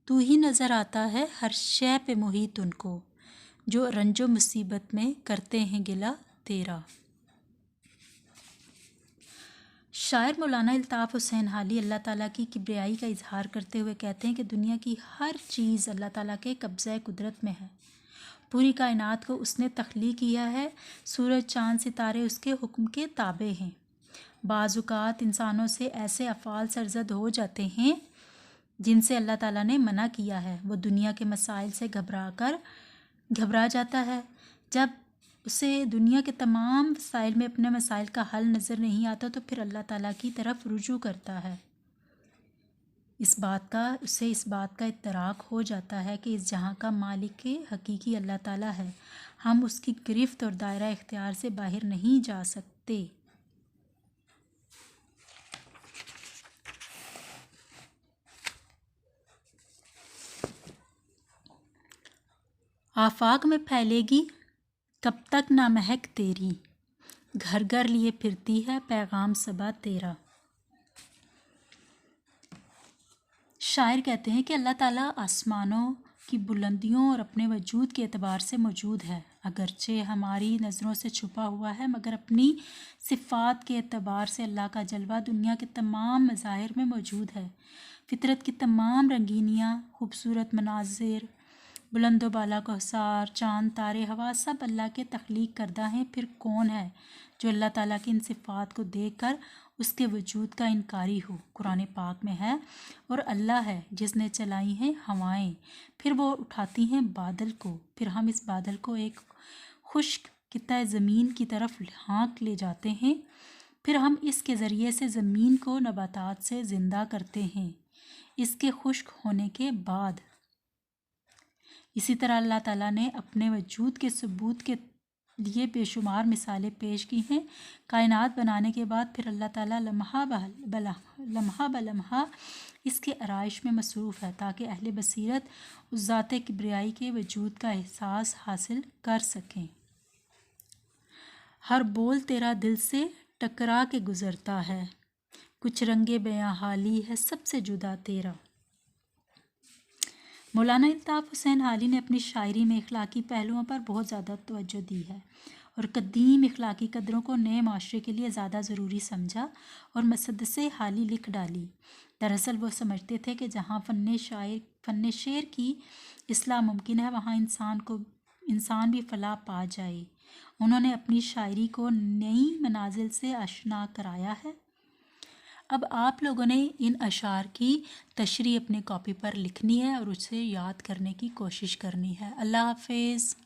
تو ہی نظر آتا ہے ہر شے پہ محیط ان کو، جو رنج و مصیبت میں کرتے ہیں گلہ تیرا۔ شاعر مولانا الطاف حسین حالی اللہ تعالیٰ کی کبریائی کا اظہار کرتے ہوئے کہتے ہیں کہ دنیا کی ہر چیز اللہ تعالیٰ کے قبضۂ قدرت میں ہے، پوری کائنات کو اس نے تخلیق کیا ہے، سورج چاند ستارے اس کے حکم کے تابع ہیں۔ بعض اوقات انسانوں سے ایسے افعال سرزد ہو جاتے ہیں جن سے اللہ تعالیٰ نے منع کیا ہے، وہ دنیا کے مسائل سے گھبرا جاتا ہے۔ جب اسے دنیا کے تمام مسائل میں اپنے مسائل کا حل نظر نہیں آتا تو پھر اللہ تعالیٰ کی طرف رجوع کرتا ہے۔ اسے اس بات کا ادراک ہو جاتا ہے کہ اس جہاں کا مالک حقیقی اللہ تعالیٰ ہے، ہم اس کی گرفت اور دائرہ اختیار سے باہر نہیں جا سکتے۔ آفاق میں پھیلے گی کب تک نہ مہک تیری، گھر گھر لیے پھرتی ہے پیغام صبا تیرا۔ شاعر کہتے ہیں کہ اللہ تعالیٰ آسمانوں کی بلندیوں اور اپنے وجود کے اعتبار سے موجود ہے، اگرچہ ہماری نظروں سے چھپا ہوا ہے، مگر اپنی صفات کے اعتبار سے اللہ کا جلوہ دنیا کے تمام مظاہر میں موجود ہے۔ فطرت کی تمام رنگینیاں، خوبصورت مناظر، بلند و بالا کوثر، چاند، تارے، ہوا، سب اللہ کے تخلیق کردہ ہیں۔ پھر کون ہے جو اللہ تعالیٰ کی ان صفات کو دیکھ کر اس کے وجود کا انکاری ہو؟ قرآن پاک میں ہے، اور اللہ ہے جس نے چلائی ہیں ہوائیں، پھر وہ اٹھاتی ہیں بادل کو، پھر ہم اس بادل کو ایک خشک قطع زمین کی طرف ہانک لے جاتے ہیں، پھر ہم اس کے ذریعے سے زمین کو نباتات سے زندہ کرتے ہیں اس کے خشک ہونے کے بعد۔ اسی طرح اللہ تعالیٰ نے اپنے وجود کے ثبوت کے لیے بے شمار مثالیں پیش کی ہیں۔ کائنات بنانے کے بعد پھر اللہ تعالیٰ لمحہ بلمحہ اس کے آرائش میں مصروف ہے تاکہ اہل بصیرت اس ذات کبریائی کے وجود کا احساس حاصل کر سکیں۔ ہر بول تیرا دل سے ٹکرا کے گزرتا ہے، کچھ رنگ بیاں حالی ہے سب سے جدا تیرا۔ مولانا الطاف حسین حالی نے اپنی شاعری میں اخلاقی پہلوؤں پر بہت زیادہ توجہ دی ہے اور قدیم اخلاقی قدروں کو نئے معاشرے کے لیے زیادہ ضروری سمجھا اور مسدسِ حالی لکھ ڈالی۔ دراصل وہ سمجھتے تھے کہ جہاں فن شعر کی اصلاح ممکن ہے وہاں انسان بھی فلاح پا جائے۔ انہوں نے اپنی شاعری کو نئی منازل سے آشنا کرایا ہے۔ اب آپ لوگوں نے ان اشعار کی تشریح اپنی کاپی پر لکھنی ہے اور اسے یاد کرنے کی کوشش کرنی ہے۔ اللہ حافظ۔